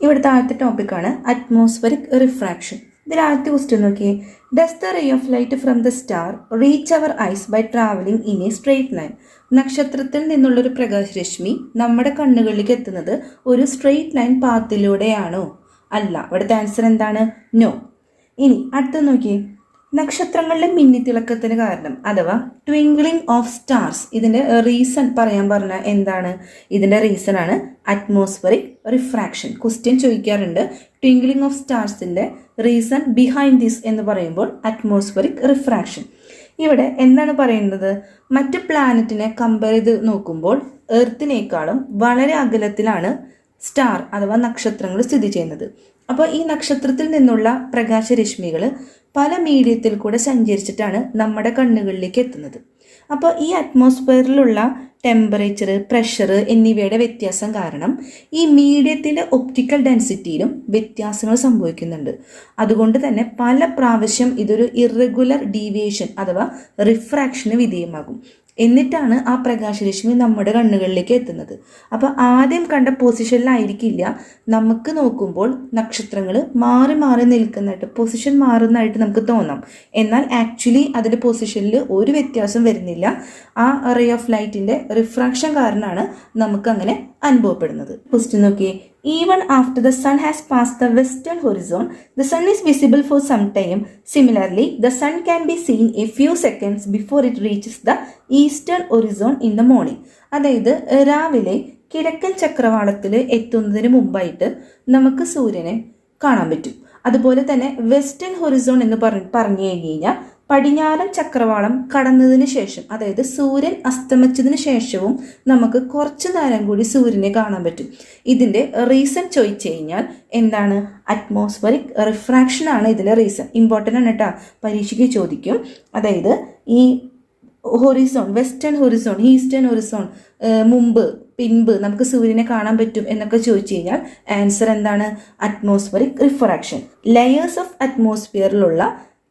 ഇവിടുത്തെ ആദ്യത്തെ ടോപ്പിക്കാണ് അറ്റ്മോസ്ഫറിക് റിഫ്രാക്ഷൻ. ഇതിൽ ആദ്യത്തെ ക്വസ്റ്റ്യൻ നോക്കിയേ. Does the ray of light from the star reach our eyes by travelling in a straight line? നക്ഷത്രത്തിൽ നിന്നുള്ളൊരു പ്രകാശരശ്മി നമ്മുടെ കണ്ണുകളിലേക്ക് എത്തുന്നത് ഒരു സ്ട്രെയിറ്റ് ലൈൻ പാത്തിലൂടെയാണോ? അല്ല. ഇവിടുത്തെ ആൻസർ എന്താണ്? നോ. ഇനി അടുത്ത് നോക്കിയേ. നക്ഷത്രങ്ങളുടെ മിന്നിത്തിളക്കത്തിന് കാരണം അഥവാ ട്വിങ്ക്ലിംഗ് ഓഫ് സ്റ്റാർസ്, ഇതിൻ്റെ റീസൺ പറയാൻ പറഞ്ഞാൽ എന്താണ്? ഇതിൻ്റെ റീസൺ ആണ് അറ്റ്മോസ്ഫറിക് റിഫ്രാക്ഷൻ. ക്വസ്റ്റ്യൻ ചോദിക്കാറുണ്ട്, ട്വിങ്ക്ലിംഗ് ഓഫ് സ്റ്റാർസിൻ്റെ റീസൺ ബിഹൈൻഡ് ദിസ് എന്ന് പറയുമ്പോൾ അറ്റ്മോസ്ഫറിക് റിഫ്രാക്ഷൻ. ഇവിടെ എന്താണ് പറയുന്നത്? മറ്റ് പ്ലാനറ്റിനെ കമ്പയർ ചെയ്ത് നോക്കുമ്പോൾ എർത്തിനേക്കാളും വളരെ അകലത്തിലാണ് സ്റ്റാർ അഥവാ നക്ഷത്രങ്ങൾ സ്ഥിതി ചെയ്യുന്നത്. അപ്പോൾ ഈ നക്ഷത്രത്തിൽ നിന്നുള്ള പ്രകാശരശ്മികൾ പല മീഡിയത്തിൽ കൂടെ സഞ്ചരിച്ചിട്ടാണ് നമ്മുടെ കണ്ണുകളിലേക്ക് എത്തുന്നത്. അപ്പോൾ ഈ അറ്റ്മോസ്ഫിയറിലുള്ള ടെമ്പറേച്ചർ, പ്രഷർ എന്നിവയുടെ വ്യത്യാസം കാരണം ഈ മീഡിയത്തിൻ്റെ ഒപ്റ്റിക്കൽ ഡെൻസിറ്റിയിലും വ്യത്യാസങ്ങൾ സംഭവിക്കുന്നുണ്ട്. അതുകൊണ്ട് തന്നെ പല പ്രാവശ്യം ഇതൊരു ഇറഗുലർ ഡീവിയേഷൻ അഥവാ റിഫ്രാക്ഷന് വിധേയമാകും. എന്നിട്ടാണ് ആ പ്രകാശരശ്മി നമ്മുടെ കണ്ണുകളിലേക്ക് എത്തുന്നത്. അപ്പോൾ ആദ്യം കണ്ട പൊസിഷനിലായിരിക്കില്ല നമുക്ക് നോക്കുമ്പോൾ നക്ഷത്രങ്ങൾ മാറി മാറി നിൽക്കുന്നതായിട്ട്, പൊസിഷൻ മാറുന്നതായിട്ട് നമുക്ക് തോന്നാം. എന്നാൽ ആക്ച്വലി അതിൻ്റെ പൊസിഷനിൽ ഒരു വ്യത്യാസം വരുന്നില്ല. ആ റേ ഓഫ് ലൈറ്റിൻ്റെ റിഫ്രാക്ഷൻ കാരണമാണ് നമുക്കങ്ങനെ അനുഭവപ്പെടുന്നത്. ക്വസ്റ്റ്യൻ നോക്കിയേ. Even after the sun has passed the western horizon, the sun is visible for some time. Similarly, the sun can be seen a few seconds before it reaches the eastern horizon in the morning. അതായത് രാവിലെ കിഴക്കൻ ചക്രവാളത്തിൽ എത്തുന്നതിന് മുമ്പായിട്ട് നമുക്ക് സൂര്യനെ കാണാൻ പറ്റും. അതുപോലെ തന്നെ വെസ്റ്റേൺ ഹൊറിസോൺ എന്ന് പറഞ്ഞു കഴിഞ്ഞാൽ പടിഞ്ഞാറൻ ചക്രവാളം കടന്നതിന് ശേഷം, അതായത് സൂര്യൻ അസ്തമിച്ചതിന് ശേഷവും നമുക്ക് കുറച്ചു നേരം കൂടി സൂര്യനെ കാണാൻ പറ്റും. ഇതിൻ്റെ റീസൺ ചോദിച്ചു കഴിഞ്ഞാൽ എന്താണ്? അറ്റ്മോസ്ഫറിക് റിഫ്രാക്ഷൻ ആണ് ഇതിൻ്റെ റീസൺ. ഇമ്പോർട്ടൻ്റ് ആണ് കേട്ടോ, പരീക്ഷയ്ക്ക് ചോദിക്കും. അതായത് ഈ Horizon, western Horizon, eastern Horizon, മുമ്പ് പിൻപ് നമുക്ക് സൂര്യനെ കാണാൻ പറ്റും എന്നൊക്കെ ചോദിച്ചു കഴിഞ്ഞാൽ ആൻസർ എന്താണ്? Atmospheric refraction. ലെയേഴ്സ് ഓഫ് അറ്റ്മോസ്ഫിയറിലുള്ള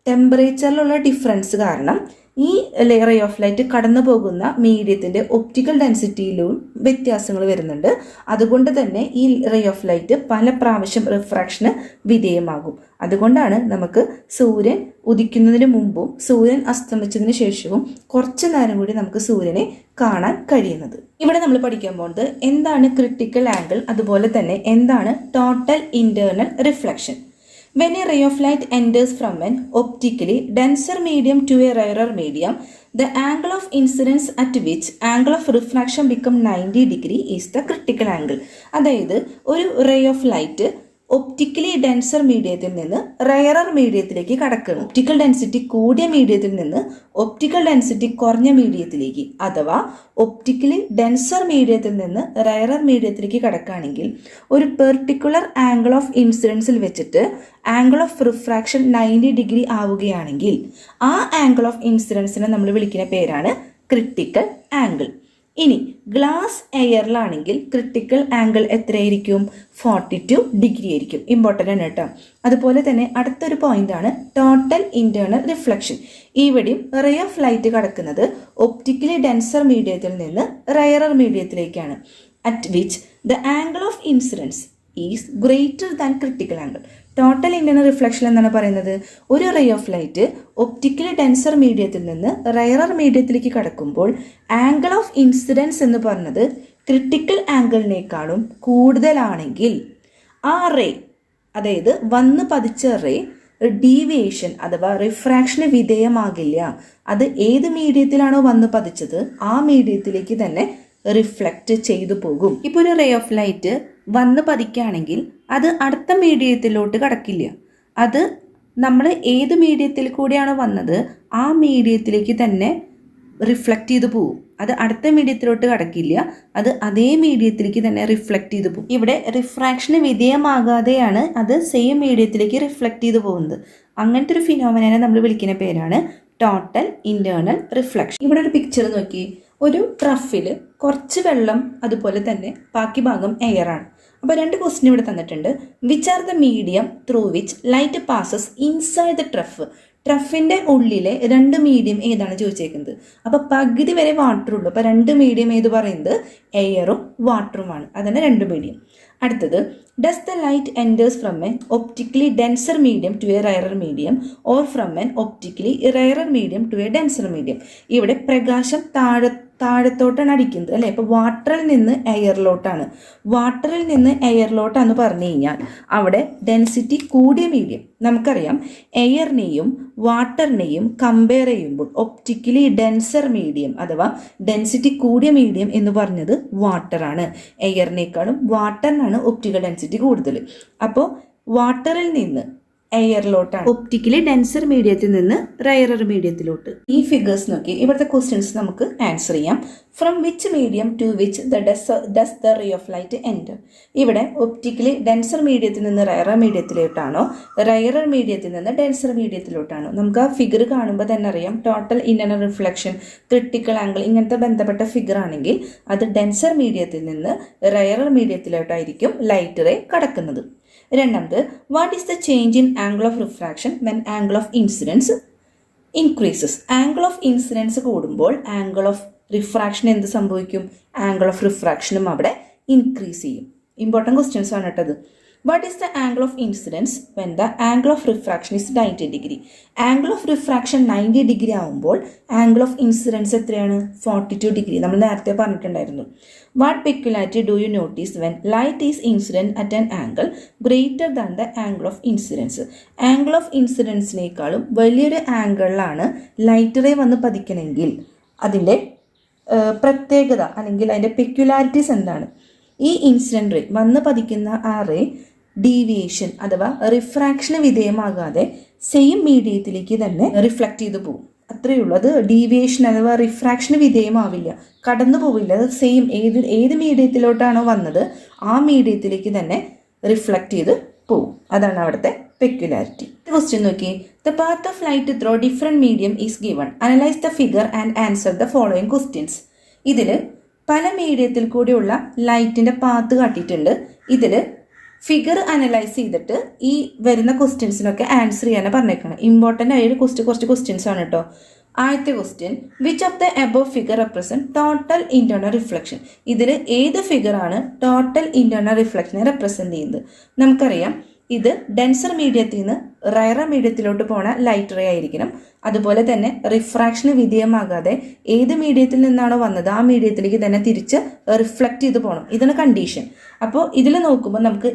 ടെമ്പറേച്ചറിലുള്ള ഡിഫറൻസ് കാരണം ഈ റേ ഓഫ് ലൈറ്റ് കടന്നു പോകുന്ന മീഡിയത്തിൻ്റെ ഒപ്റ്റിക്കൽ ഡെൻസിറ്റിയിലും വ്യത്യാസങ്ങൾ വരുന്നുണ്ട്. അതുകൊണ്ട് തന്നെ ഈ റേ ഓഫ് ലൈറ്റ് പല പ്രാവശ്യം റിഫ്രാക്ഷന് വിധേയമാകും. അതുകൊണ്ടാണ് നമുക്ക് സൂര്യൻ ഉദിക്കുന്നതിന് മുമ്പും സൂര്യൻ അസ്തമിച്ചതിന് ശേഷവും കുറച്ച് നേരം കൂടി നമുക്ക് സൂര്യനെ കാണാൻ കഴിയുന്നത്. ഇവിടെ നമ്മൾ പഠിക്കാൻ പോകുന്നത് എന്താണ് ക്രിട്ടിക്കൽ ആംഗിൾ, അതുപോലെ തന്നെ എന്താണ് total internal reflection. When a ray of light enters from an optically denser medium to a rarer medium, the angle of incidence at which angle of refraction become 90 degree is the critical angle. അതായത് ഒരു ray of light optically denser മീഡിയത്തിൽ നിന്ന് rarer മീഡിയത്തിലേക്ക് കടക്കണം. Optical density കൂടിയ മീഡിയത്തിൽ നിന്ന് optical density കുറഞ്ഞ മീഡിയത്തിലേക്ക്, അഥവാ ഒപ്റ്റിക്കലി ഡെൻസർ മീഡിയത്തിൽ നിന്ന് റയറർ മീഡിയത്തിലേക്ക് കടക്കുകയാണെങ്കിൽ ഒരു പെർട്ടിക്കുലർ ആംഗിൾ ഓഫ് ഇൻസിഡൻസിൽ വെച്ചിട്ട് ആംഗിൾ ഓഫ് റിഫ്രാക്ഷൻ 90 ഡിഗ്രി ആവുകയാണെങ്കിൽ ആ ആംഗിൾ ഓഫ് ഇൻസിഡൻസിനെ നമ്മൾ വിളിക്കുന്ന പേരാണ് ക്രിട്ടിക്കൽ ആംഗിൾ. ഇനി ഗ്ലാസ് എയറിലാണെങ്കിൽ ക്രിട്ടിക്കൽ ആംഗിൾ എത്രയായിരിക്കും? 42 ഡിഗ്രി ആയിരിക്കും. ഇമ്പോർട്ടൻ്റ് ആണ് കേട്ടോ. അതുപോലെ തന്നെ അടുത്തൊരു പോയിന്റാണ് ടോട്ടൽ ഇന്റേണൽ റിഫ്ലക്ഷൻ. ഇവിടെയും റേ ഓഫ് ലൈറ്റ് കടക്കുന്നത് ഒപ്റ്റിക്കലി ഡെൻസർ മീഡിയത്തിൽ നിന്ന് റയറർ മീഡിയത്തിലേക്കാണ്. At which the angle of incidence is greater than critical angle. Total internal reflection എന്നാണ് പറയുന്നത്, ഒരു ray of light optically denser മീഡിയത്തിൽ നിന്ന് റയറർ മീഡിയത്തിലേക്ക് കടക്കുമ്പോൾ ആംഗിൾ ഓഫ് ഇൻസിഡൻസ് എന്ന് പറഞ്ഞത് ക്രിട്ടിക്കൽ ആംഗിളിനേക്കാളും കൂടുതലാണെങ്കിൽ ആ റേ, അതായത് വന്ന് പതിച്ച റേ ഡീവിയേഷൻ അഥവാ റിഫ്രാക്ഷന് വിധേയമാകില്ല. അത് ഏത് മീഡിയത്തിലാണോ വന്ന് പതിച്ചത് ആ മീഡിയത്തിലേക്ക് തന്നെ റിഫ്ലക്റ്റ് ചെയ്തു പോകും. ഇപ്പോൾ ഒരു റേ ഓഫ് ലൈറ്റ് വന്ന് പതിക്കുകയാണെങ്കിൽ അത് അടുത്ത മീഡിയത്തിലോട്ട് കടക്കില്ല. അത് നമ്മൾ ഏത് മീഡിയത്തിൽ കൂടിയാണോ വന്നത് ആ മീഡിയത്തിലേക്ക് തന്നെ റിഫ്ലക്റ്റ് ചെയ്ത് പോകും. അത് അടുത്ത മീഡിയത്തിലോട്ട് കടക്കില്ല, അത് അതേ മീഡിയത്തിലേക്ക് തന്നെ റിഫ്ലക്റ്റ് ചെയ്ത് പോകും. ഇവിടെ റിഫ്രാക്ഷന് വിധേയമാകാതെയാണ് അത് സെയിം മീഡിയത്തിലേക്ക് റിഫ്ലക്റ്റ് ചെയ്ത് പോകുന്നത്. അങ്ങനത്തെ ഒരു ഫിനോമിനനെ നമ്മൾ വിളിക്കുന്ന പേരാണ് ടോട്ടൽ ഇന്റേണൽ റിഫ്ലക്ഷൻ. ഇവിടെ ഒരു പിക്ചർ നോക്കി. ഒരു ട്രഫിൽ കുറച്ച് വെള്ളം, അതുപോലെ തന്നെ ബാക്കി ഭാഗം എയറാണ്. അപ്പോൾ രണ്ട് ക്വസ്റ്റ്യൻ ഇവിടെ തന്നിട്ടുണ്ട്. Which are the medium through which light passes inside the trough? ട്രഫിൻ്റെ ഉള്ളിലെ 2 മീഡിയം ഏതാണ് ചോദിച്ചേക്കുന്നത്. അപ്പോൾ പകുതി വരെ വാട്ടർ ഉള്ളൂ. അപ്പോൾ 2 മീഡിയം ഏത് പറയുന്നത് എയറും വാട്ടറുമാണ്. അതാണ് 2 മീഡിയം. അടുത്തത് does the light enters from an optically denser medium to a rarer medium or from an optically rarer medium to a denser medium. ഇവിടെ പ്രകാശം താഴത്തോട്ടാണ് അടിക്കുന്നത് അല്ലേ. ഇപ്പോൾ വാട്ടറിൽ നിന്ന് എയറിലോട്ടാണ്. വാട്ടറിൽ നിന്ന് എയറിലോട്ടാന്ന് പറഞ്ഞു കഴിഞ്ഞാൽ അവിടെ ഡെൻസിറ്റി കൂടിയ മീഡിയം, നമുക്കറിയാം എയറിനെയും വാട്ടറിനെയും കമ്പയർ ചെയ്യുമ്പോൾ ഒപ്റ്റിക്കലി ഡെൻസർ മീഡിയം അഥവാ ഡെൻസിറ്റി കൂടിയ മീഡിയം എന്ന് പറഞ്ഞത് വാട്ടറാണ്. എയറിനേക്കാളും വാട്ടറിനാണ് ഒപ്റ്റിക്കൽ ഡെൻസിറ്റി കൂടുതൽ. അപ്പോൾ വാട്ടറിൽ നിന്ന് എയറിലോട്ടാണ്, ഒപ്റ്റിക്കലി ഡെൻസർ മീഡിയത്തിൽ നിന്ന് റയറർ മീഡിയത്തിലോട്ട്. ഈ ഫിഗേഴ്സ് നോക്കി ഇവിടുത്തെ ക്വസ്റ്റ്യൻസ് നമുക്ക് ആൻസർ ചെയ്യാം. From which medium to which does the ray of light enter. ഇവിടെ ഒപ്റ്റിക്കലി ഡെൻസർ മീഡിയത്തിൽ നിന്ന് റയറർ മീഡിയത്തിലോട്ടാണോ റയറർ മീഡിയത്തിൽ നിന്ന് ഡെൻസർ മീഡിയത്തിലോട്ടാണോ? നമുക്ക് ആ ഫിഗർ കാണുമ്പോൾ തന്നെ അറിയാം. Total inner reflection, critical angle ഇങ്ങനത്തെ ബന്ധപ്പെട്ട ഫിഗർ ആണെങ്കിൽ അത് ഡെൻസർ മീഡിയത്തിൽ നിന്ന് റയറർ മീഡിയത്തിലോട്ടായിരിക്കും ലൈറ്റ് റേ കടക്കുന്നത്. രണ്ടാമത് what is the change in angle of refraction when angle of incidents increases. Angle of incidents കൂടുമ്പോൾ ആംഗിൾ ഓഫ് റിഫ്രാക്ഷൻ എന്ത് സംഭവിക്കും? ആംഗിൾ ഓഫ് റിഫ്രാക്ഷനും അവിടെ ഇൻക്രീസ് ചെയ്യും. ഇമ്പോർട്ടൻറ്റ് ക്വസ്റ്റ്യൻസ് ആണ് കേട്ടത്. What is the angle of incidence when the angle of refraction is 90 degree. Angle of refraction 90 degree ആകുമ്പോൾ angle of incidence എത്രയാണ്? 42 degree. നമ്മൾ നേരത്തെ പറഞ്ഞിട്ടുണ്ടായിരുന്നു. What peculiarity do you notice when light is incident at an angle greater than the angle of incidence. Angle of ഇൻസിഡൻസിനേക്കാളും വലിയൊരു ആംഗിളിലാണ് light ray വന്ന് പതിക്കണമെങ്കിൽ അതിൻ്റെ പ്രത്യേകത അല്ലെങ്കിൽ അതിൻ്റെ പെക്യുലാരിറ്റീസ് എന്താണ്? ഈ ഇൻസിഡൻറ്റ് റേ വന്ന് പതിക്കുന്ന ആ റേ ഡീവിയേഷൻ അഥവാ റിഫ്രാക്ഷന് വിധേയമാകാതെ സെയിം മീഡിയത്തിലേക്ക് തന്നെ റിഫ്ലക്റ്റ് ചെയ്ത് പോകും. അത്രയേ ഉള്ളൂ. അത് ഡീവിയേഷൻ അഥവാ റിഫ്രാക്ഷന് വിധേയമാവില്ല, കടന്നു പോവില്ല. അത് സെയിം ഏത് മീഡിയത്തിലോട്ടാണോ വന്നത് ആ മീഡിയത്തിലേക്ക് തന്നെ റിഫ്ലക്റ്റ് ചെയ്ത് പോകും. അതാണ് അവിടുത്തെ പെക്യുലാരിറ്റി. ക്വസ്റ്റ്യൻ നോക്കി. The path of light throw different medium is given. Analyse the figure and answer the following questions. ഇതിൽ പല മീഡിയത്തിൽ കൂടിയുള്ള ലൈറ്റിൻ്റെ പാത്ത് കാട്ടിയിട്ടുണ്ട്. ഇതിൽ ഫിഗർ അനലൈസ് ചെയ്തിട്ട് ഈ വരുന്ന ക്വസ്റ്റ്യൻസിനൊക്കെ ആൻസർ ചെയ്യാനാണ് പറഞ്ഞേക്കണം. ഇമ്പോർട്ടൻ്റ് ആയ കുറച്ച് ക്വസ്റ്റ്യൻസ് ആണ് കേട്ടോ. ആദ്യത്തെ question, which of the above figure represent total internal reflection. ഇതിൽ ഏത് ഫിഗറാണ് ടോട്ടൽ ഇൻറ്റേർണൽ റിഫ്ലക്ഷനെ റെപ്രസെൻറ്റ് ചെയ്യുന്നത്? നമുക്കറിയാം ഇത് ഡെൻസർ മീഡിയത്തിൽ നിന്ന് റയറർ മീഡിയത്തിലോട്ട് പോണ ലൈറ്റ് റേ ആയിരിക്കണം. അതുപോലെ തന്നെ റിഫ്രാക്ഷന് വിധേയമാകാതെ ഏത് മീഡിയത്തിൽ നിന്നാണോ വന്നത് ആ മീഡിയത്തിലേക്ക് തന്നെ തിരിച്ച് റിഫ്ലക്റ്റ് ചെയ്ത് പോകണം. ഇതാണ് കണ്ടീഷൻ. അപ്പോൾ ഇതിൽ നോക്കുമ്പോൾ നമുക്ക്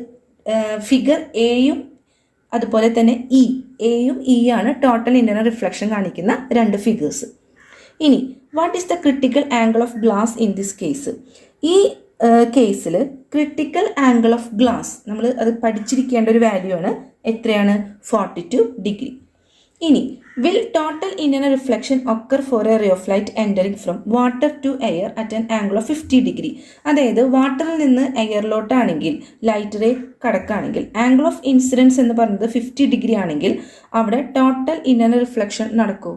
ഫിഗർ എയും അതുപോലെ തന്നെ എയും ആണ് ടോട്ടൽ ഇൻറ്റേർണൽ റിഫ്ലക്ഷൻ കാണിക്കുന്ന 2 ഫിഗേഴ്സ്. ഇനി what is the critical angle of glass in this case. ഈ കേസിൽ ക്രിട്ടിക്കൽ ആംഗിൾ ഓഫ് ഗ്ലാസ് നമ്മൾ അത് പഠിച്ചിരിക്കേണ്ട ഒരു വാല്യൂ ആണ്. എത്രയാണ്? 42 ഡിഗ്രി. ഇനി will total internal reflection occur for a ray of light entering from water to air at an angle of 50 degree. അതായത് വാട്ടറിൽ നിന്ന് എയറിലോട്ടാണെങ്കിൽ ലൈറ്റ് റേ കടക്കുകയാണെങ്കിൽ ആംഗിൾ ഓഫ് ഇൻസിഡൻസ് എന്ന് പറയുന്നത് 50 ഡിഗ്രി ആണെങ്കിൽ അവിടെ ടോട്ടൽ ഇൻറ്റേർണൽ റിഫ്ലക്ഷൻ നടക്കും.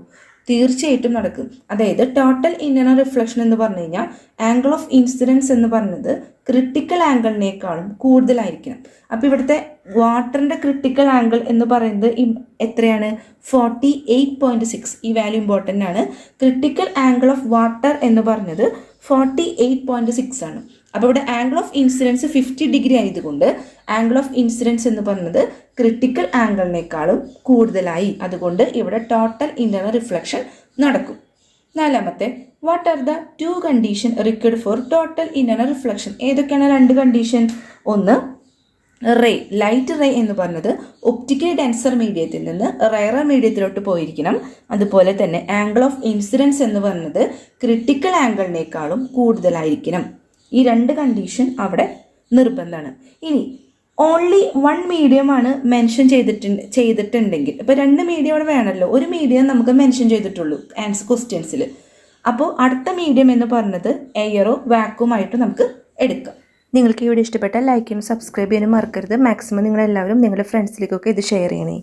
തീർച്ചയായിട്ടും നടക്കും. അതായത് ടോട്ടൽ ഇൻറ്റേർണൽ റിഫ്ലക്ഷൻ എന്ന് പറഞ്ഞു കഴിഞ്ഞാൽ ആംഗിൾ ഓഫ് ഇൻസിഡൻസ് എന്ന് പറയുന്നത് ക്രിട്ടിക്കൽ ആംഗിളിനേക്കാളും കൂടുതലായിരിക്കണം. അപ്പോൾ ഇവിടുത്തെ വാട്ടറിൻ്റെ ക്രിട്ടിക്കൽ ആംഗിൾ എന്ന് പറയുന്നത് എത്രയാണ്? 48.6. ഈ വാല്യൂ ഇമ്പോർട്ടൻ്റ് ആണ്. ക്രിട്ടിക്കൽ ആംഗിൾ ഓഫ് വാട്ടർ എന്ന് പറഞ്ഞത് 48.6 ആണ്. അപ്പോൾ ഇവിടെ ആംഗിൾ ഓഫ് ഇൻസിഡൻസ് 50 ഡിഗ്രി ആയതുകൊണ്ട് ആംഗിൾ ഓഫ് ഇൻസിഡൻസ് എന്ന് പറയുന്നത് ക്രിട്ടിക്കൽ ആംഗിളിനേക്കാളും കൂടുതലായി. അതുകൊണ്ട് ഇവിടെ ടോട്ടൽ ഇൻറ്റേർണൽ റിഫ്ലക്ഷൻ നടക്കും. നാലാമത്തെ, what are the 2 condition required for total internal reflection. ഏതൊക്കെയാണ് 2 കണ്ടീഷൻ? ഒന്ന്, റേ ലൈറ്റ് റേ എന്ന് പറഞ്ഞത് ഒപ്റ്റിക്കൽ ഡെൻസർ മീഡിയത്തിൽ നിന്ന് റയറർ മീഡിയത്തിലോട്ട് പോയിരിക്കണം. അതുപോലെ തന്നെ ആംഗിൾ ഓഫ് ഇൻസിഡൻസ് എന്ന് പറഞ്ഞത് ക്രിട്ടിക്കൽ ആംഗിളിനേക്കാളും കൂടുതലായിരിക്കണം. ഈ 2 കണ്ടീഷൻ അവിടെ നിർബന്ധമാണ്. ഇനി ഓൺലി 1 മീഡിയമാണ് മെൻഷൻ ചെയ്തിട്ടുണ്ടെങ്കിൽ ഇപ്പോൾ 2 മീഡിയം അവിടെ വേണമല്ലോ. ഒരു മീഡിയം നമുക്ക് മെൻഷൻ ചെയ്തിട്ടുള്ളൂ ആൻസർ ക്വസ്റ്റ്യൻസിൽ. അപ്പോൾ അടുത്ത മീഡിയം എന്ന് പറഞ്ഞത് എയറോ വാക്വമായിട്ട് നമുക്ക് എടുക്കാം. നിങ്ങൾക്ക് ഈ വീഡിയോ ഇഷ്ടപ്പെട്ടാൽ ലൈക്ക് ചെയ്യാനും സബ്സ്ക്രൈബ് ചെയ്യാനും മറക്കരുത്. മാക്സിമം നിങ്ങളെല്ലാവരും നിങ്ങളുടെ ഫ്രണ്ട്സിലേക്കൊക്കെ ഇത് ഷെയർ ചെയ്യണേ.